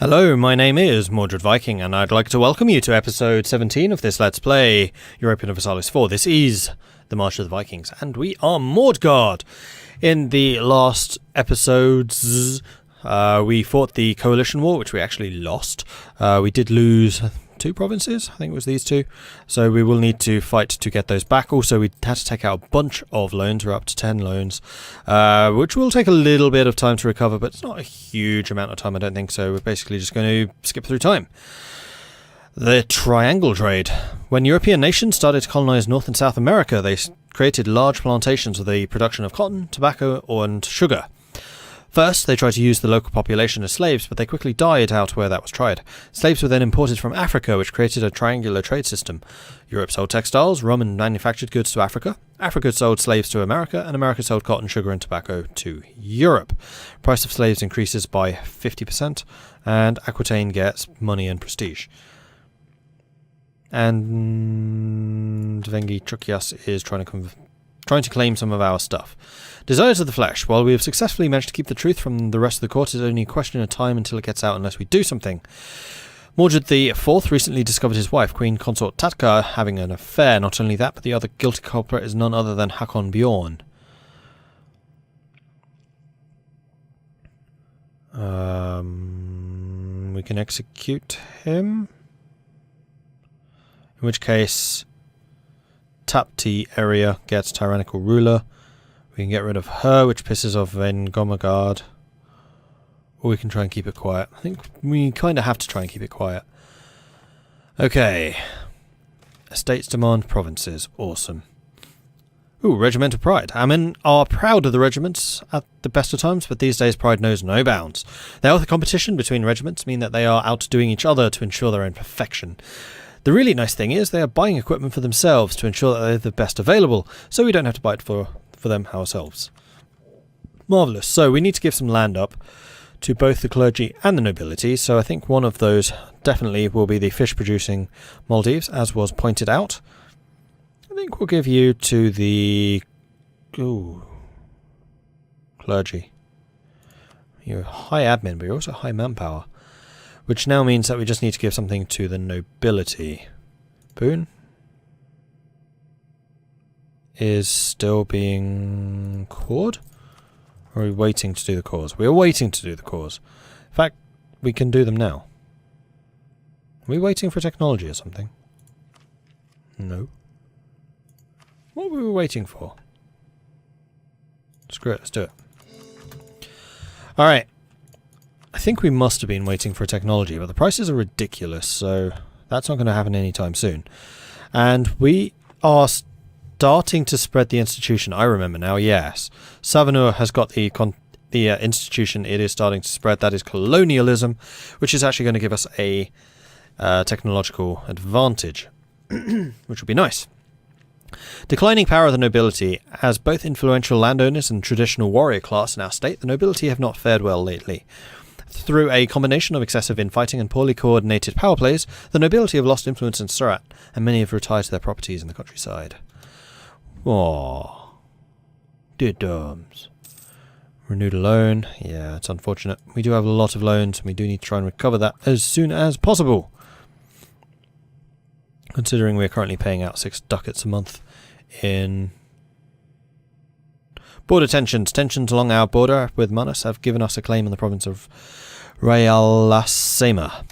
Hello, my name is Mordred Viking, and I'd like to welcome you to episode 17 of this Let's Play Europa Universalis IV. This is the March of the Vikings, and we are Mordred. In the last episodes, we fought the Coalition War, which we actually lost. We did lose 2 provinces, I think it was these 2, so we will need to fight to get those back. Also, we had to take out a bunch of loans. We're up to 10 loans, which will take a little bit of time to recover, but it's not a huge amount of time, I don't think, so we're basically just going to skip through time. The Triangle Trade. When European nations started to colonize North and South America, they created large plantations for the production of cotton, tobacco, and sugar. First, they tried to use the local population as slaves, but they quickly died out where that was tried. Slaves were then imported from Africa, which created a triangular trade system. Europe sold textiles, rum and manufactured goods to Africa. Africa sold slaves to America, and America sold cotton, sugar and tobacco to Europe. Price of slaves increases by 50%, and Aquitaine gets money and prestige. And Vengi Trukias is trying to claim some of our stuff. Desires of the flesh. While we have successfully managed to keep the truth from the rest of the court, it's only a question of time until it gets out unless we do something. Mordred IV recently discovered his wife, Queen Consort Tatka, having an affair. Not only that, but the other guilty culprit is none other than Hakon Bjorn. We can execute him. In which case, Tapti area gets tyrannical ruler. We can get rid of her, which pisses off Vengomagard. Or we can try and keep it quiet. I think we kind of have to try and keep it quiet. Okay. Estates demand provinces. Awesome. Ooh, Regiment of Pride. Our men are proud of the regiments at the best of times, but these days pride knows no bounds. The healthy competition between regiments mean that they are outdoing each other to ensure their own perfection. The really nice thing is they are buying equipment for themselves to ensure that they're the best available, so we don't have to buy it for them ourselves. Marvellous. So we need to give some land up to both the clergy and the nobility, so I think one of those definitely will be the fish-producing Maldives, as was pointed out. I think we'll give you to the clergy. You're high admin, but you're also high manpower, which now means that we just need to give something to the nobility. Boon is still being cored? Or are we waiting to do the cores? We are waiting to do the cores. In fact, we can do them now. Are we waiting for technology or something? No. What were we waiting for? Screw it, let's do it. Alright. I think we must have been waiting for technology, but the prices are ridiculous, so that's not going to happen anytime soon. And we are starting to spread the institution. I remember now, yes. Savanur has got the institution. It is starting to spread. That is colonialism, which is actually going to give us a technological advantage, which would be nice. Declining power of the nobility. As both influential landowners and traditional warrior class in our state, the nobility have not fared well lately. Through a combination of excessive infighting and poorly coordinated power plays, the nobility have lost influence in Surat, and many have retired to their properties in the countryside. Aww. Dear Domes. Renewed a loan. Yeah, it's unfortunate. We do have a lot of loans, and we do need to try and recover that as soon as possible. Considering we're currently paying out 6 ducats a month in border tensions. Tensions along our border with Manus have given us a claim in the province of Rayalasema.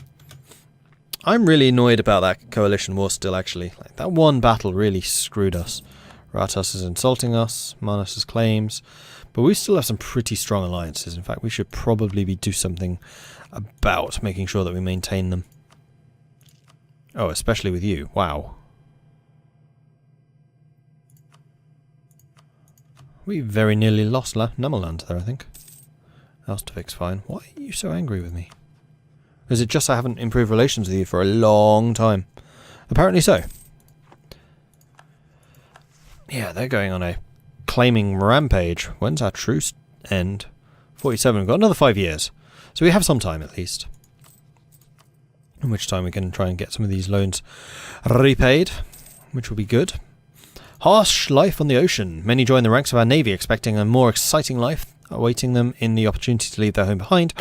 I'm really annoyed about that coalition war still, actually. Like, that one battle really screwed us. Ratas is insulting us, Manus' claims, but we still have some pretty strong alliances. In fact, we should probably do something about making sure that we maintain them. Oh, especially with you. Wow. We very nearly lost Nameland there, I think. Alstavik's fine. Why are you so angry with me? Is it just I haven't improved relations with you for a long time? Apparently so. Yeah, they're going on a claiming rampage. When's our truce end? 47. We've got another 5 years. So we have some time at least. In which time we can try and get some of these loans repaid, which will be good. Harsh life on the ocean. Many join the ranks of our navy expecting a more exciting life awaiting them in the opportunity to leave their home behind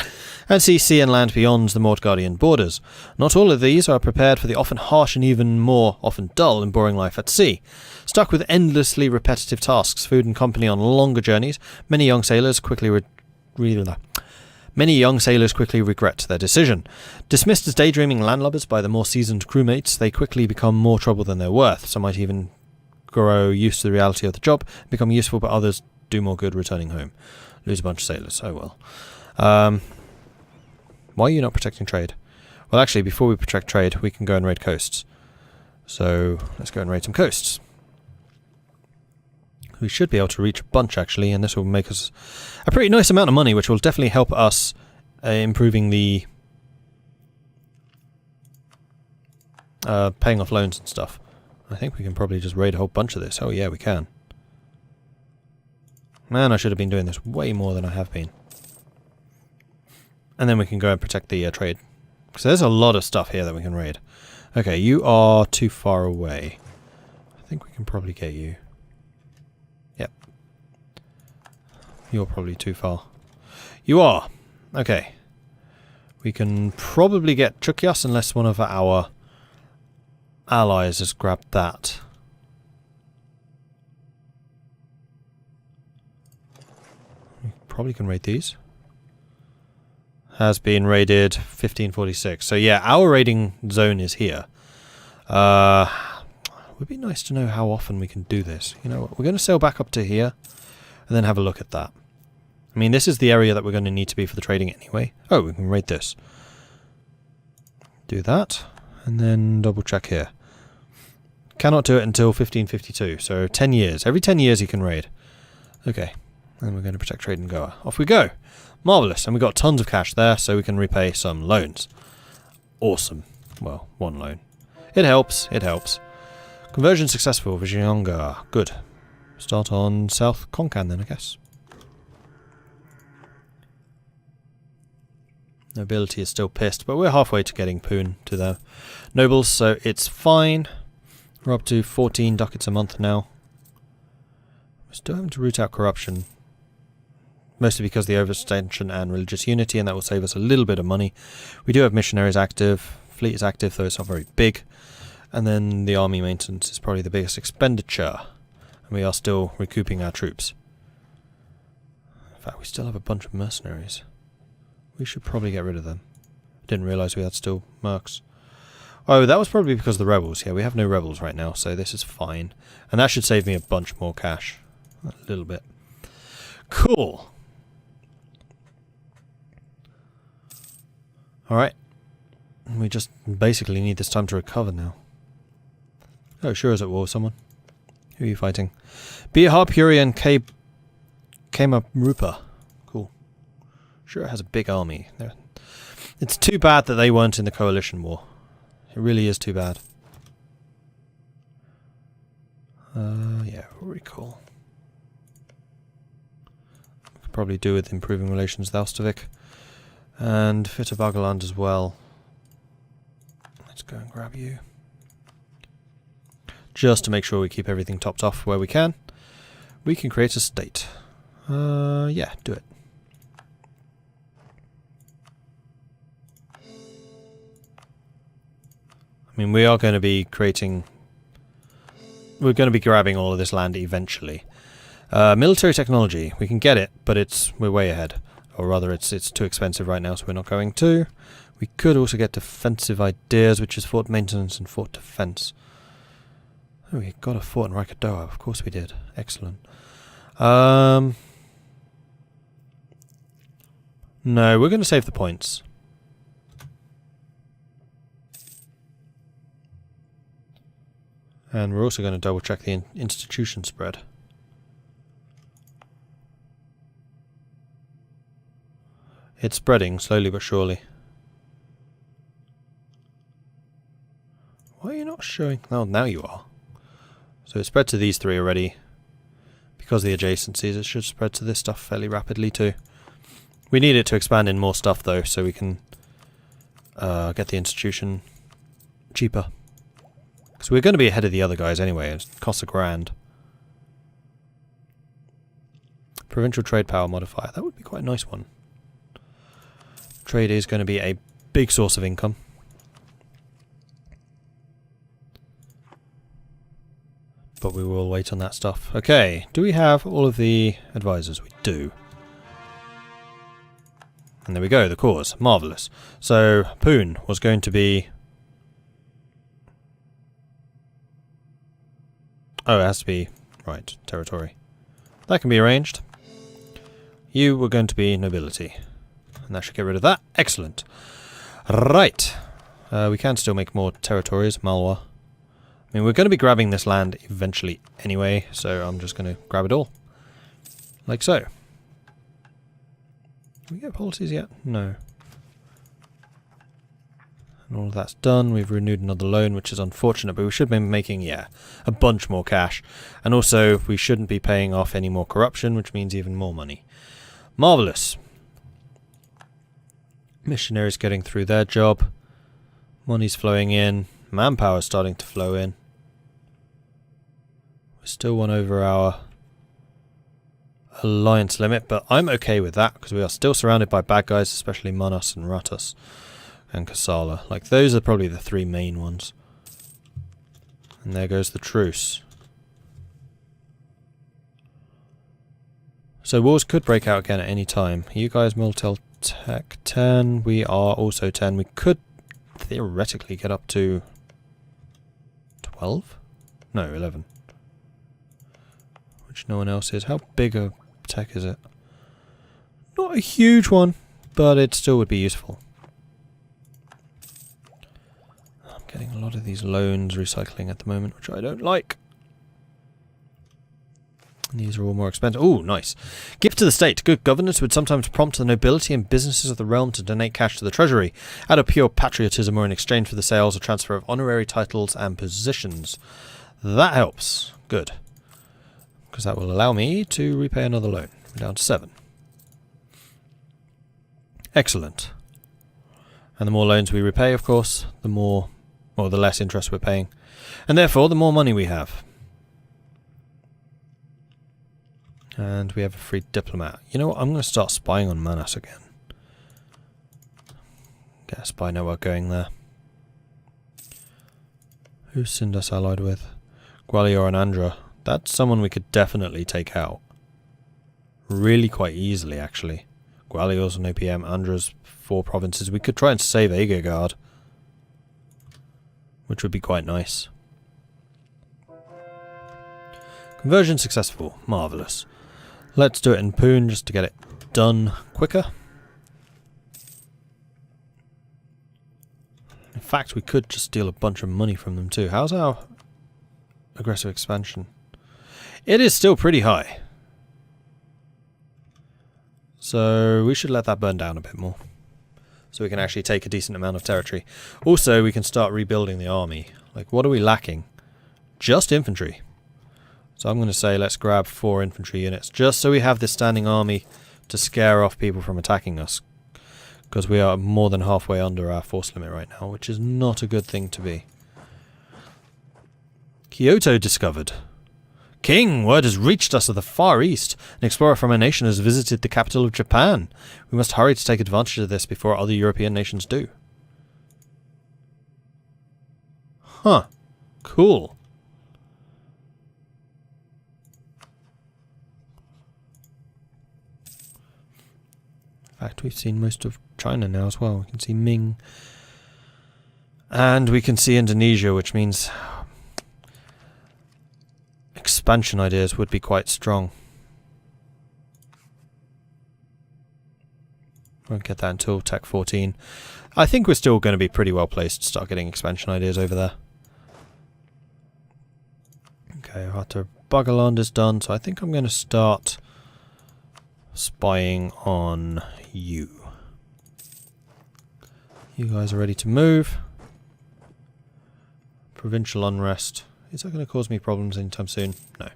and see sea and land beyond the Mordgardian borders. Not all of these are prepared for the often harsh and even more often dull and boring life at sea. Stuck with endlessly repetitive tasks, food and company on longer journeys, many young sailors quickly regret their decision. Dismissed as daydreaming landlubbers by the more seasoned crewmates, they quickly become more trouble than they're worth. Some might even grow used to the reality of the job, become useful, but others do more good returning home. Lose a bunch of sailors. Oh well. Why are you not protecting trade? Well, actually, before we protect trade, we can go and raid coasts. So let's go and raid some coasts. We should be able to reach a bunch, actually, and this will make us a pretty nice amount of money, which will definitely help us improving the paying off loans and stuff. I think we can probably just raid a whole bunch of this. Oh yeah, we can. Man, I should have been doing this way more than I have been. And then we can go and protect the trade. So there's a lot of stuff here that we can raid. Okay, you are too far away. I think we can probably get you. Yep. You're probably too far. You are. Okay. We can probably get Chukyas unless one of our allies has grabbed that. We probably can raid these. Has been raided 1546. So yeah, our raiding zone is here. Would be nice to know how often we can do this. You know what? We're going to sail back up to here and then have a look at that. I mean, this is the area that we're going to need to be for the trading anyway. Oh, we can raid this. Do that. And then double check here. Cannot do it until 1552. So 10 years. Every 10 years you can raid. Okay. And we're going to protect trade and Goa. Off we go. Marvellous. And we've got tons of cash there, so we can repay some loans. Awesome. Well, one loan. It helps. It helps. Conversion successful. Vijayanga. Good. Start on South Konkan then, I guess. Nobility is still pissed, but we're halfway to getting Poon to the nobles, so it's fine. We're up to 14 ducats a month now. We're still having to root out corruption. Mostly because of the overextension and religious unity, and that will save us a little bit of money. We do have missionaries active. Fleet is active, though it's not very big. And then the army maintenance is probably the biggest expenditure. And we are still recouping our troops. In fact, we still have a bunch of mercenaries. We should probably get rid of them. Didn't realise we had still mercs. Oh, that was probably because of the rebels. Yeah, we have no rebels right now, so this is fine. And that should save me a bunch more cash. A little bit. Cool. Alright. We just basically need this time to recover now. Oh, sure is at war with someone. Who are you fighting? Bihar, Puri, and Kamarupa. Cool. Sure it has a big army. It's too bad that they weren't in the coalition war. It really is too bad. Yeah, recall. We could probably do with improving relations with Alstavik. And Fittabagaland as well. Let's go and grab you. Just to make sure we keep everything topped off where we can. We can create a state. Yeah, do it. I mean, we are going to be creating... We're going to be grabbing all of this land eventually. Military technology. We can get it, but we're way ahead. Or rather, it's too expensive right now, so we're not going to. We could also get defensive ideas, which is fort maintenance and fort defense. Oh, we got a fort in Raikadoa. Of course we did. Excellent. No, we're going to save the points. And we're also going to double check the institution spread. It's spreading slowly but surely. Why are you not showing? Oh, now you are. So it spread to these three already. Because of the adjacencies, it should spread to this stuff fairly rapidly too. We need it to expand in more stuff though, so we can get the institution cheaper. Because we're going to be ahead of the other guys anyway. It costs $1,000. provincial trade power modifier. That would be quite a nice one. Trade is going to be a big source of income. But we will wait on that stuff. Okay, do we have all of the advisors? We do. And there we go, the cause. Marvellous. So, Poon was going to be... Oh, it has to be... Right, territory. That can be arranged. You were going to be nobility. And that should get rid of that. Excellent. Right. We can still make more territories. Malwa. I mean, we're going to be grabbing this land eventually anyway, so I'm just going to grab it all. Like so. Did we get policies yet? No. And all of that's done. We've renewed another loan, which is unfortunate, but we should be making, yeah, a bunch more cash. And also, we shouldn't be paying off any more corruption, which means even more money. Marvellous. Missionaries getting through their job. Money's flowing in. Manpower starting to flow in. We're still one over our alliance limit, but I'm okay with that because we are still surrounded by bad guys, especially Manas and Ratas and Kassala. Like, those are probably the three main ones. And there goes the truce. So wars could break out again at any time. You guys Miltel Tech 10. We are also 10. We could theoretically get up to 12? No, 11. Which no one else is. How big a tech is it? Not a huge one, but it still would be useful. I'm getting a lot of these loans recycling at the moment, which I don't like. These are all more expensive. Oh, nice. Gift to the state. Good governance would sometimes prompt the nobility and businesses of the realm to donate cash to the treasury, out of pure patriotism or in exchange for the sales or transfer of honorary titles and positions. That helps. Good. Because that will allow me to repay another loan. We're down to 7. Excellent. And the more loans we repay, of course, the more, or the less interest we're paying. And therefore, the more money we have. And we have a free diplomat. You know what? I'm going to start spying on Manas again. Get a spy network going there. Who's Sindus allied with? Gwalior and Andhra. That's someone we could definitely take out. Really quite easily, actually. Gwalior's an OPM, Andra's 4 provinces. We could try and save Agagard, which would be quite nice. Conversion successful. Marvellous. Let's do it in Poon just to get it done quicker. In fact, we could just steal a bunch of money from them too. How's our aggressive expansion? It is still pretty high. So we should let that burn down a bit more. So we can actually take a decent amount of territory. Also, we can start rebuilding the army. Like, what are we lacking? Just infantry. So I'm going to say let's grab 4 infantry units, just so we have this standing army to scare off people from attacking us. Because we are more than halfway under our force limit right now, which is not a good thing to be. Kyoto discovered. King, word has reached us of the Far East. An explorer from our nation has visited the capital of Japan. We must hurry to take advantage of this before other European nations do. Huh. Cool. In fact, we've seen most of China now as well. We can see Ming. And we can see Indonesia, which means expansion ideas would be quite strong. Won't get that until Tech 14. I think we're still going to be pretty well placed to start getting expansion ideas over there. Okay, Hatter Bagaland is done, so I think I'm going to start spying on you. You guys are ready to move. Provincial unrest. Is that going to cause me problems anytime soon? No.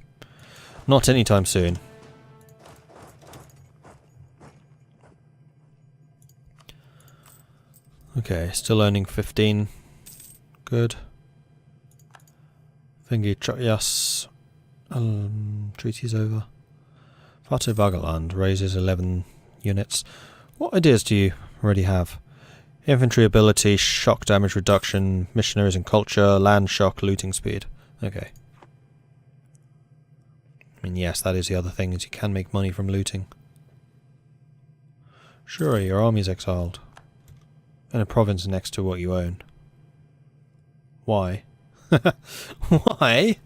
Not anytime soon. Okay, still earning 15. Good. Thingy, yes. Treaty's over. Fatu Bagaland raises 11 units. What ideas do you already have? Infantry ability, shock damage reduction, missionaries and culture, land shock, looting speed. Okay. I mean, yes, that is the other thing, is you can make money from looting. Sure, your army's exiled. In a province next to what you own. Why? Why?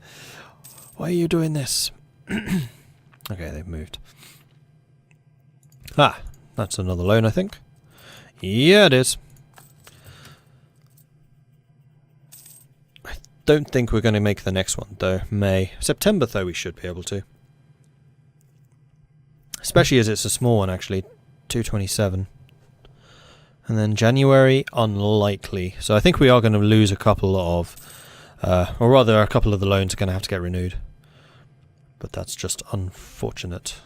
Why are you doing this? Okay, they've moved. Ah, that's another loan, I think. Yeah, it is. I don't think we're going to make the next one, though. May. September, though, we should be able to. Especially as it's a small one, actually. 227. And then January, unlikely. So I think we are going to lose a couple of... or rather, a couple of the loans are going to have to get renewed. But that's just unfortunate.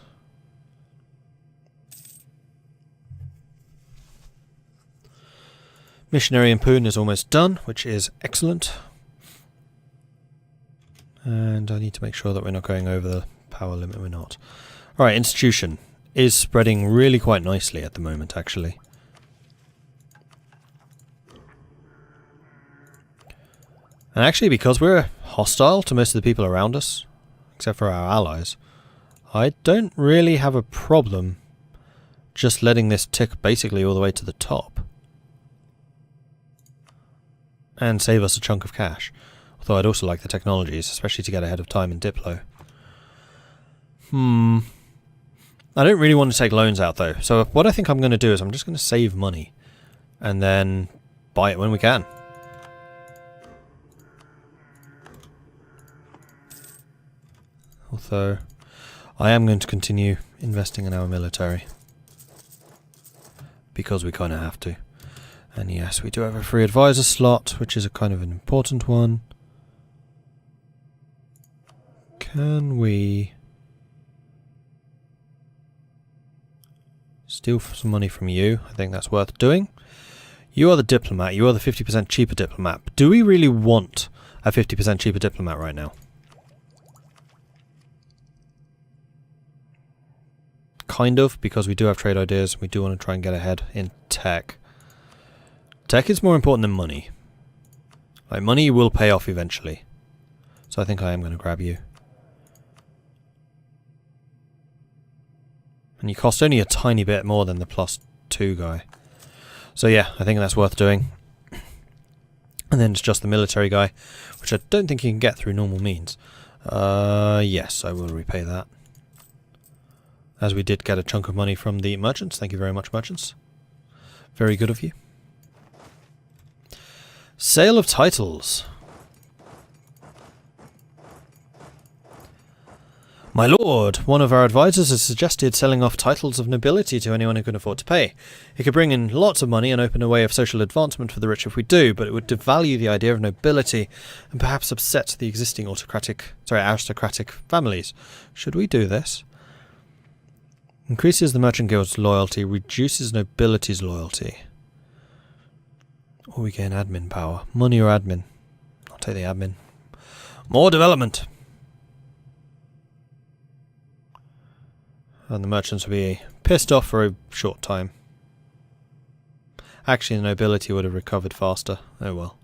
Missionary in Poon is almost done, which is excellent. And I need to make sure that we're not going over the power limit. We're not. Alright, institution is spreading really quite nicely at the moment, actually. And actually, because we're hostile to most of the people around us, except for our allies, I don't really have a problem just letting this tick basically all the way to the top. And save us a chunk of cash. Although I'd also like the technologies, especially to get ahead of time in Diplo. I don't really want to take loans out though, so what I think I'm going to do is I'm just going to save money. And then buy it when we can. Although, I am going to continue investing in our military. Because we kind of have to. And yes, we do have a free advisor slot, which is a kind of an important one. Can we steal some money from you? I think that's worth doing. You are the diplomat. You are the 50% cheaper diplomat. But do we really want a 50% cheaper diplomat right now? Kind of, because we do have trade ideas. We do want to try and get ahead in tech. Tech is more important than money. Like, money will pay off eventually. So I think I am going to grab you. And you cost only a tiny bit more than the +2 guy. So yeah, I think that's worth doing. And then it's just the military guy, which I don't think you can get through normal means. Yes, I will repay that. As we did get a chunk of money from the merchants. Thank you very much, merchants. Very good of you. Sale of titles. My lord, one of our advisors has suggested selling off titles of nobility to anyone who can afford to pay. It could bring in lots of money and open a way of social advancement for the rich if we do, but it would devalue the idea of nobility and perhaps upset the existing aristocratic families. Should we do this? Increases the merchant guild's loyalty, reduces nobility's loyalty. Or we gain admin power. Money or admin? I'll take the admin. More development! And the merchants will be pissed off for a short time. Actually, the nobility would have recovered faster. Oh well.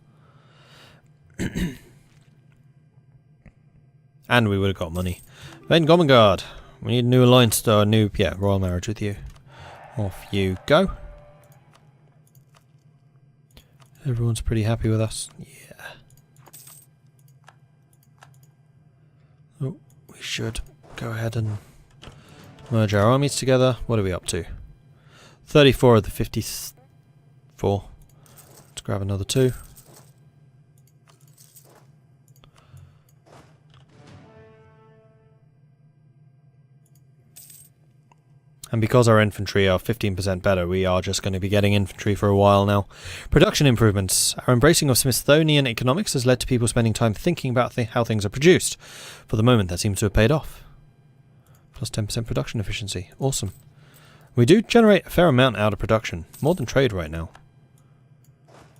And we would have got money. Then Gomengard. We need a new alliance, or a new, royal marriage with you. Off you go. Everyone's pretty happy with us. Yeah. Oh, we should go ahead and merge our armies together. What are we up to? 34 of the 54. Let's grab another 2. And because our infantry are 15% better, we are just going to be getting infantry for a while now. Production improvements. Our embracing of Smithsonian economics has led to people spending time thinking about how things are produced. For the moment, that seems to have paid off. Plus 10% production efficiency. Awesome. We do generate a fair amount out of production. More than trade right now.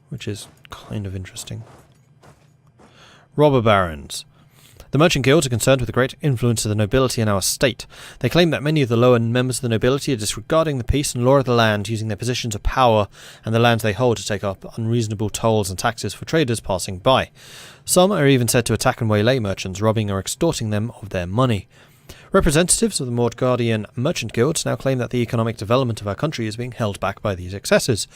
Which is kind of interesting. Robber barons. The merchant guilds are concerned with the great influence of the nobility in our state. They claim that many of the lower members of the nobility are disregarding the peace and law of the land, using their positions of power and the lands they hold to take up unreasonable tolls and taxes for traders passing by. Some are even said to attack and waylay merchants, robbing or extorting them of their money. Representatives of the Mordgardian merchant guilds now claim that the economic development of our country is being held back by these excesses.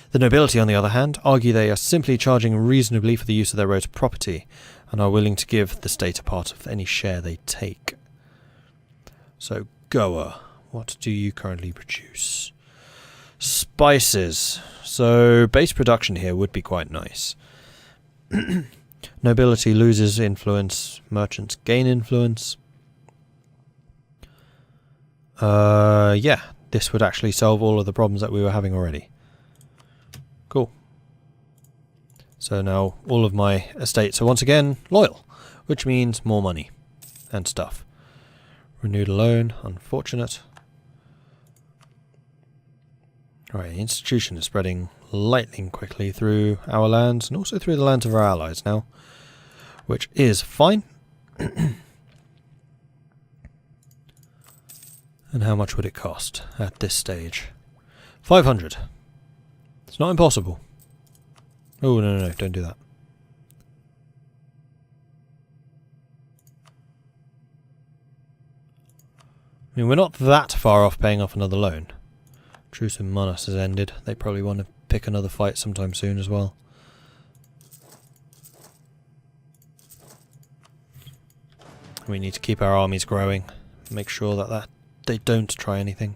The nobility, on the other hand, argue they are simply charging reasonably for the use of their own property, and are willing to give the state a part of any share they take. So, Goa, what do you currently produce? Spices. So, base production here would be quite nice. Nobility loses influence, merchants gain influence. Yeah, this would actually solve all of the problems that we were having already. Cool. So now all of my estates are once again loyal, which means more money and stuff. Renewed a loan, unfortunate. Alright, the institution is spreading lightning quickly through our lands and also through the lands of our allies now, which is fine. And how much would it cost at this stage? 500. It's not impossible. Oh, no, don't do that. I mean, we're not that far off paying off another loan. Truce in Manus has ended. They probably want to pick another fight sometime soon as well. We need to keep our armies growing. Make sure that they don't try anything.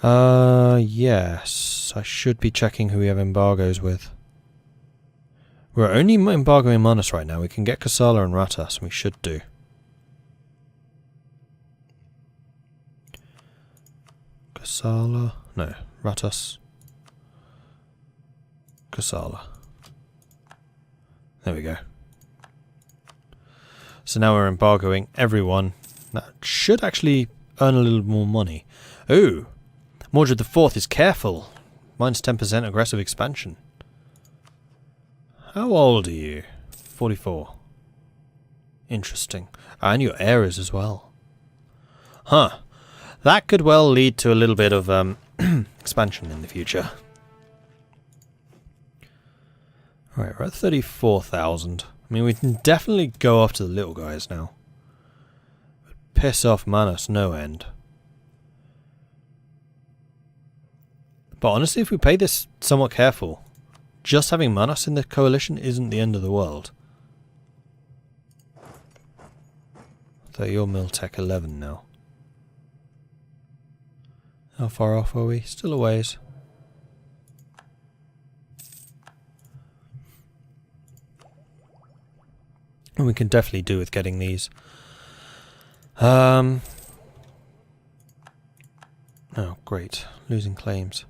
Yes. I should be checking who we have embargoes with. We're only embargoing Manus right now. We can get Kasala and Ratas, and we should do. Kasala. No, Ratas. Kasala. There we go. So now we're embargoing everyone. That should actually earn a little more money. Ooh! Mordred IV is careful. Mine's 10% aggressive expansion. How old are you? 44. Interesting. And your heirs as well. Huh. That could well lead to a little bit of expansion in the future. Alright, we're at 34,000. I mean, we can definitely go after the little guys now. Piss off Manus no end. But honestly, if we play this somewhat careful, just having Manus in the coalition isn't the end of the world. So you're Miltech 11 now. How far off are we? Still a ways. And we can definitely do with getting these. Oh, great. Losing claims.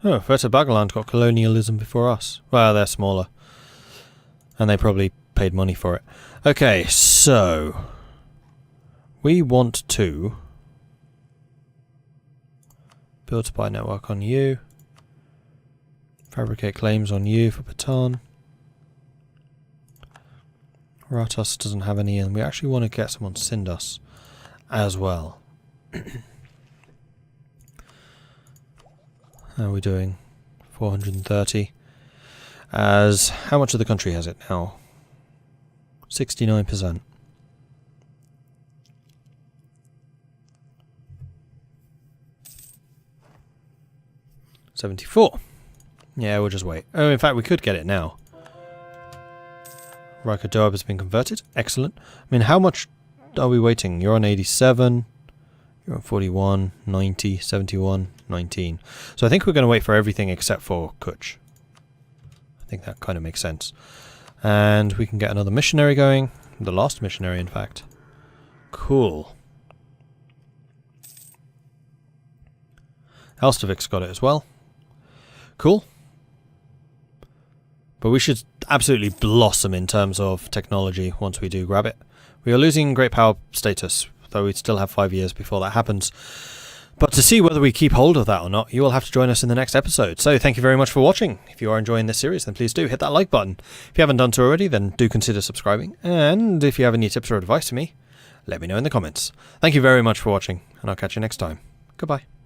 Oh, Furta Bagaland got colonialism before us. Well, they're smaller. And they probably paid money for it. Okay, so... we want to... build supply network on you. Fabricate claims on you for Patan. Ratos doesn't have any, and we actually want to get some on Sindas as well. How are we doing? 430. As how much of the country has it now? 69%. $74. Yeah, we'll just wait. Oh, in fact, we could get it now. Riker Doab has been converted. Excellent. I mean, how much are we waiting? You're on 87. You're on 41, 90, 71, 19. So I think we're going to wait for everything except for Kutch. I think that kind of makes sense. And we can get another missionary going. The last missionary, in fact. Cool. Elstavik's got it as well. Cool. But we should absolutely blossom in terms of technology once we do grab it. We are losing great power status, though we still have 5 years before that happens. But to see whether we keep hold of that or not, you will have to join us in the next episode. So thank you very much for watching. If you are enjoying this series, then please do hit that like button. If you haven't done so already, then do consider subscribing. And if you have any tips or advice for me, let me know in the comments. Thank you very much for watching, and I'll catch you next time. Goodbye.